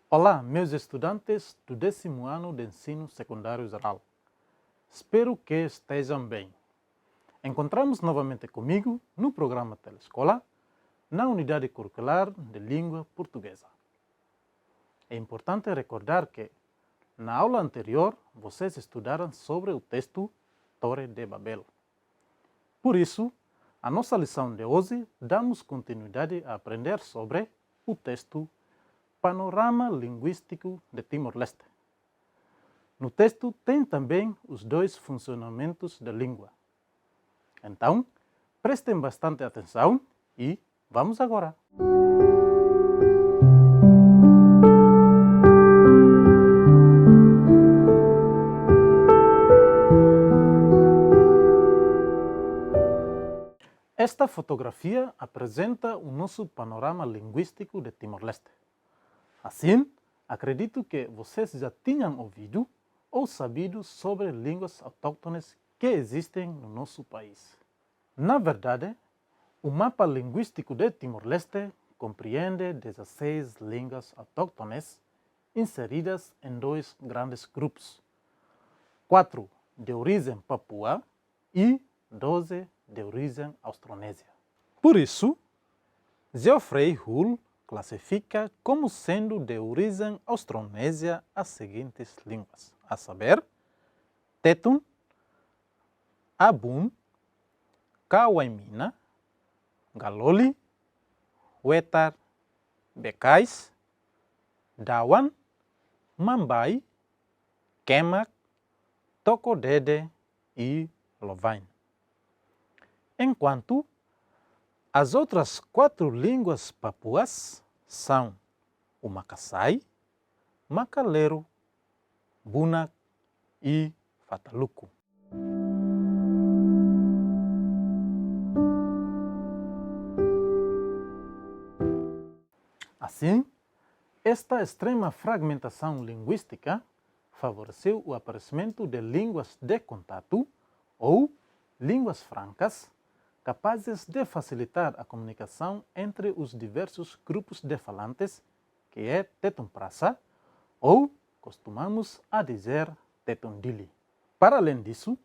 Olá, meus estudantes do 10º ano de ensino secundário geral. Espero que estejam bem. Encontramos novamente comigo no programa Telescola, na unidade curricular de língua portuguesa. É importante recordar que, na aula anterior, vocês estudaram sobre o texto Torre de Babel. Por isso, a nossa lição de hoje damos continuidade a aprender sobre o texto Panorama Linguístico de Timor-Leste. No texto tem também os dois funcionamentos da língua. Então, prestem bastante atenção e vamos agora! Esta fotografia apresenta o nosso panorama linguístico de Timor-Leste. Assim, acredito que vocês já tinham ouvido ou sabido sobre línguas autóctones que existem no nosso país. Na verdade, o mapa linguístico de Timor-Leste compreende 16 línguas autóctones inseridas em dois grandes grupos, 4 de origem papua e 12 de origem austronésia. Por isso, Geoffrey Hull classifica como sendo de origem austronésia as seguintes línguas, a saber, Tetun, Abun, Kawaimina, Galoli, Wetar, Bekais, Dawan, Mambai, Kemak, Tocodede e Lovain. Enquanto as outras 4 línguas papuas são o Macassai, Macalero, Bunak e Fataluku. Assim, esta extrema fragmentação linguística favoreceu o aparecimento de línguas de contato ou línguas francas capazes de facilitar a comunicação entre os diversos grupos de falantes, que é Tetun-Prasa, ou costumamos a dizer Tetun-Dili. Para além disso,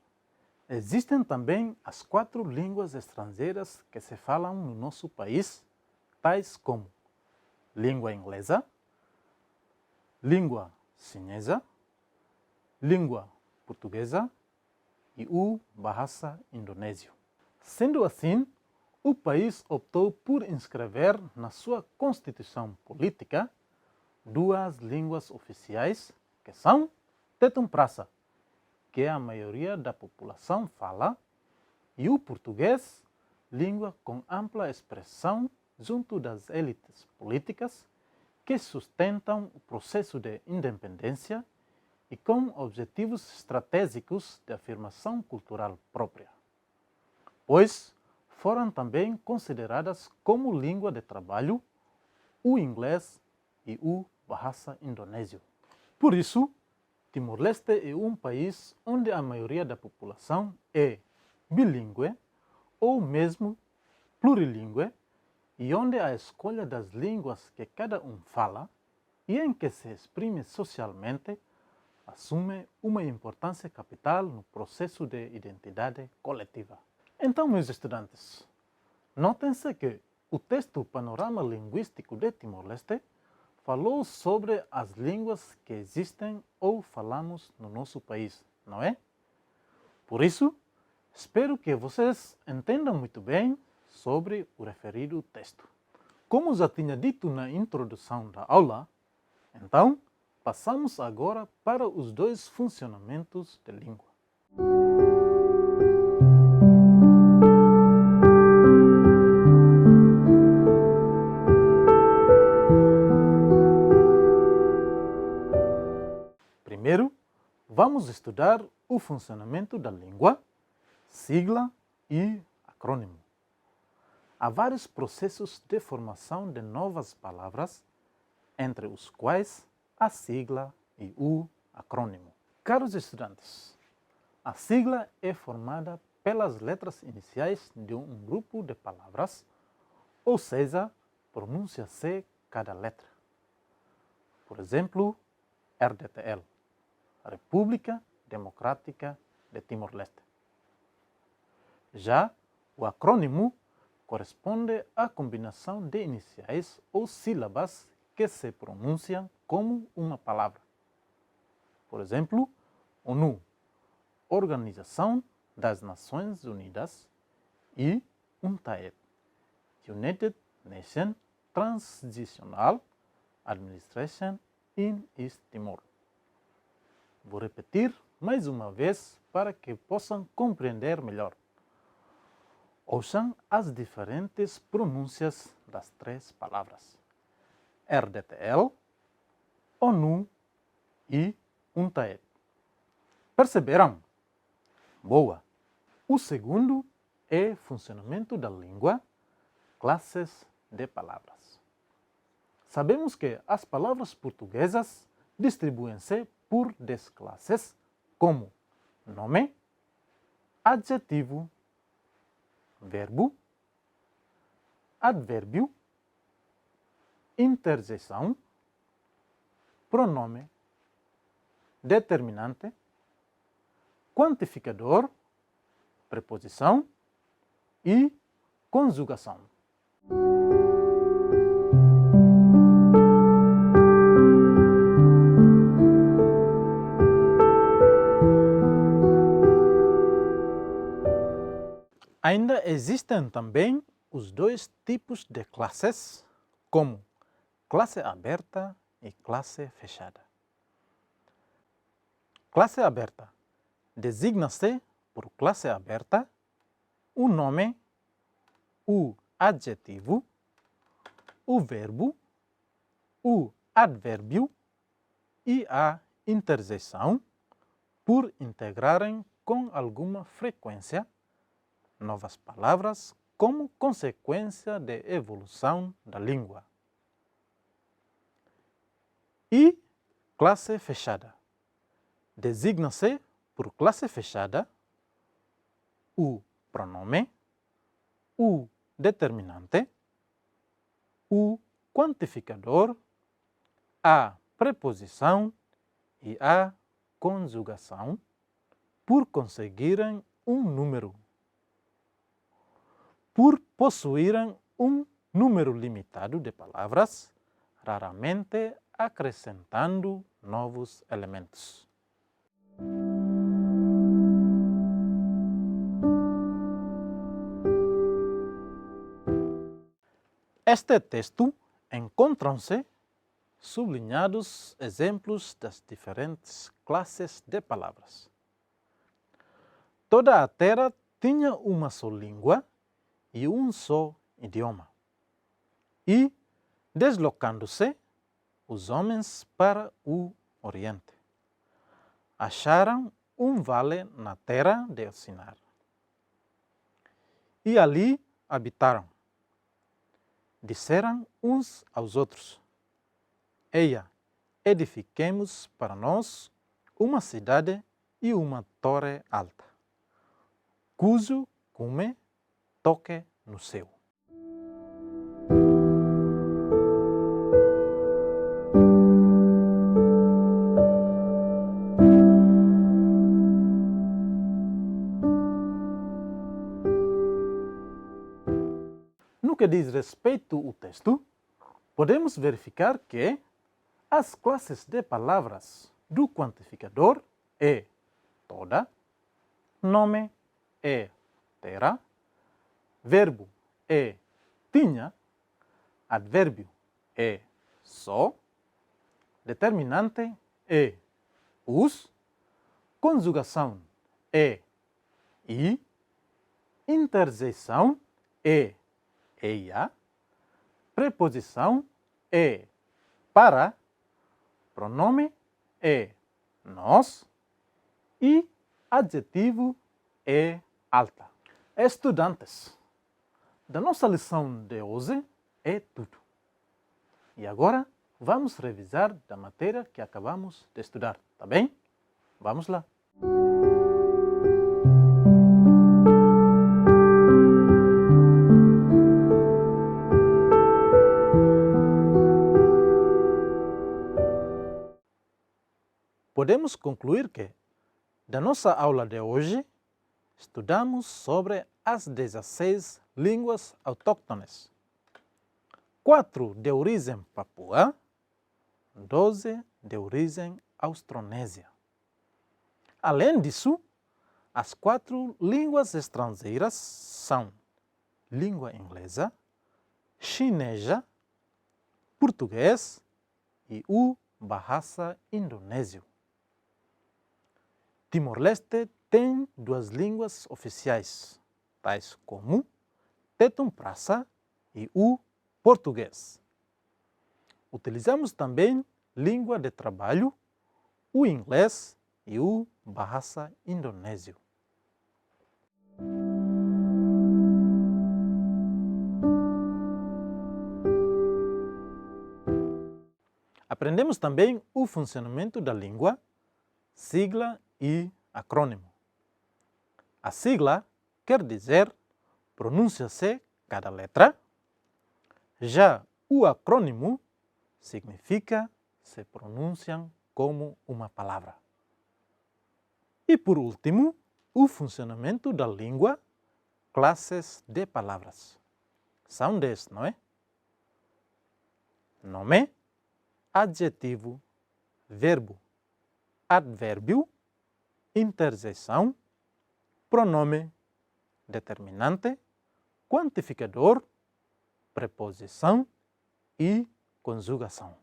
existem também as 4 línguas estrangeiras que se falam no nosso país, tais como língua inglesa, língua chinesa, língua portuguesa e o bahasa indonésio. Sendo assim, o país optou por inscrever na sua Constituição Política 2 línguas oficiais, que são Tetun-Prasa, que a maioria da população fala, e o português, língua com ampla expressão junto das elites políticas que sustentam o processo de independência e com objetivos estratégicos de afirmação cultural própria, pois foram também consideradas como língua de trabalho o inglês e o bahasa indonésio. Por isso, Timor-Leste é um país onde a maioria da população é bilíngue ou mesmo plurilíngue e onde a escolha das línguas que cada um fala e em que se exprime socialmente assume uma importância capital no processo de identidade coletiva. Então, meus estudantes, notem-se que o texto Panorama Linguístico de Timor-Leste falou sobre as línguas que existem ou falamos no nosso país, não é? Por isso, espero que vocês entendam muito bem sobre o referido texto. Como já tinha dito na introdução da aula, então, passamos agora para os dois funcionamentos da língua. Primeiro, vamos estudar o funcionamento da língua, sigla e acrônimo. Há vários processos de formação de novas palavras, entre os quais a sigla e o acrônimo. Caros estudantes, a sigla é formada pelas letras iniciais de um grupo de palavras, ou seja, pronuncia-se cada letra. Por exemplo, RDTL, República Democrática de Timor-Leste. Já o acrônimo corresponde à combinação de iniciais ou sílabas que se pronunciam como uma palavra. Por exemplo, ONU, Organização das Nações Unidas, e UNTAED, United Nations Transitional Administration in East Timor. Vou repetir mais uma vez para que possam compreender melhor. Ouçam as diferentes pronúncias das três palavras: RDTL, ONU e UNTAED. Perceberam? Boa! O segundo é funcionamento da língua, classes de palavras. Sabemos que as palavras portuguesas distribuem-se por 10 classes, como nome, adjetivo, verbo, advérbio, interjeição, pronome, determinante, quantificador, preposição e conjugação. Ainda existem também os dois tipos de classes, como classe aberta e classe fechada. Classe aberta designa-se por classe aberta o nome, o adjetivo, o verbo, o advérbio e a interjeição por integrarem com alguma frequência novas palavras como consequência de evolução da língua. E classe fechada designa-se por classe fechada o pronome, o determinante, o quantificador, a preposição e a conjugação por conseguirem um número. Por possuírem um número limitado de palavras, raramente acrescentando novos elementos. Este texto encontram-se sublinhados exemplos das diferentes classes de palavras. Toda a terra tinha uma só língua e um só idioma. E, deslocando-se, os homens para o Oriente acharam um vale na terra de Sinar. E ali habitaram. Disseram uns aos outros: Eia, edifiquemos para nós uma cidade e uma torre alta, cujo cume toque no céu. No que diz respeito ao texto, podemos verificar que as classes de palavras do quantificador é nome é terá, verbo é tinha, advérbio é só, determinante é os, conjugação é e, interjeição é eia, preposição é para, pronome é nós e adjetivo é alta. Estudantes, da nossa lição de hoje é tudo. E agora vamos revisar da matéria que acabamos de estudar, tá bem? Vamos lá! Podemos concluir que, da nossa aula de hoje, estudamos sobre as 16 línguas autóctones, 4 de origem papua, 12 de origem austronésia. Além disso, as 4 línguas estrangeiras são língua inglesa, chinesa, português e o bahasa indonésio. Timor-Leste tem 2 línguas oficiais, tais como Tetum Prasa e o português. Utilizamos também língua de trabalho, o inglês e o bahasa indonésio. Aprendemos também o funcionamento da língua, sigla e acrônimo. A sigla quer dizer pronuncia-se cada letra, já o acrônimo significa se pronunciam como uma palavra. E por último, o funcionamento da língua, classes de palavras. São 10, não é? Nome, adjetivo, verbo, advérbio, interjeição, pronome, determinante, quantificador, preposição e conjugação.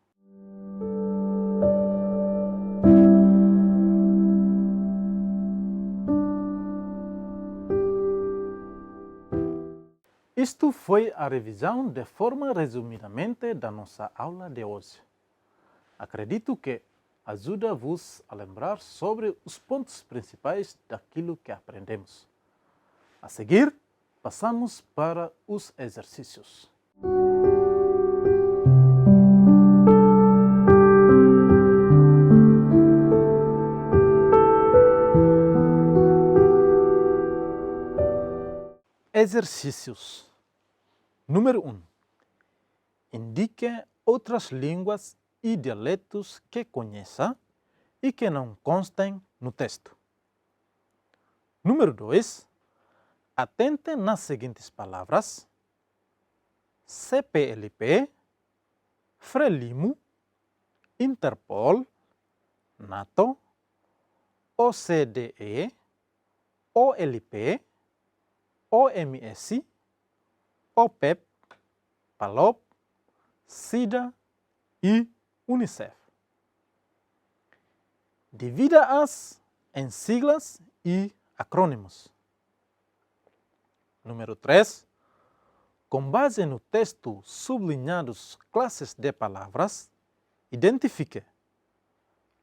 Isto foi a revisão de forma resumidamente da nossa aula de hoje. Acredito que ajuda-vos a lembrar sobre os pontos principais daquilo que aprendemos. A seguir, passamos para os exercícios. Exercícios. Número 1. Indique outras línguas e dialetos que conheça e que não constem no texto. Número 2. Atente nas seguintes palavras: CPLP, Frelimo, Interpol, NATO, OCDE, OLP, OMS, OPEP, PALOP, SIDA e UNICEF. Divida-as em siglas e acrônimos. Número 3. Com base no texto sublinhados classes de palavras, identifique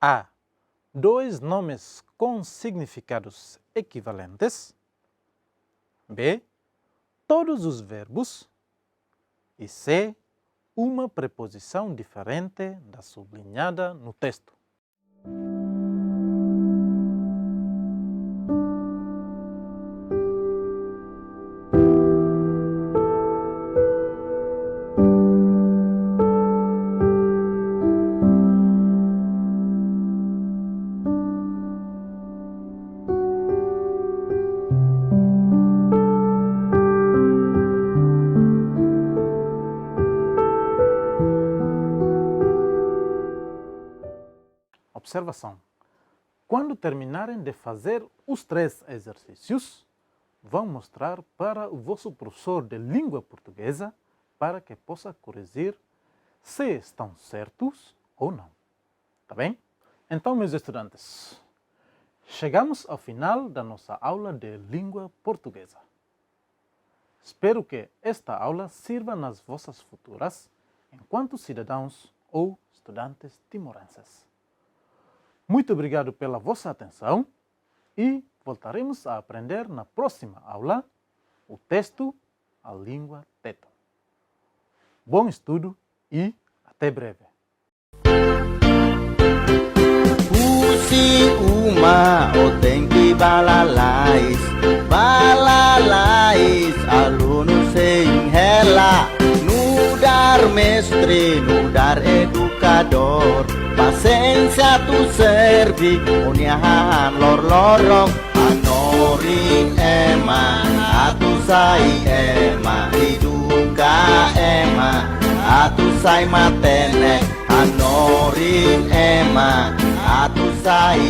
a. 2 nomes com significados equivalentes, b. Todos os verbos e c. Uma preposição diferente da sublinhada no texto. Observação. Quando terminarem de fazer os 3 exercícios, vão mostrar para o vosso professor de língua portuguesa para que possa corrigir se estão certos ou não. Tá bem? Então, meus estudantes, chegamos ao final da nossa aula de língua portuguesa. Espero que esta aula sirva nas vossas futuras enquanto cidadãos ou estudantes timorenses. Muito obrigado pela vossa atenção e voltaremos a aprender na próxima aula o texto A Língua Teto. Bom estudo e até breve. Pusi uma o tempi balalais, aluno sem rela, nudar mestre, nudar educador, paciência tu servi, uniahan lor-lorong, anori ema, atu sai ema, hiduka ema, atu sai matene, anori ema, atu sai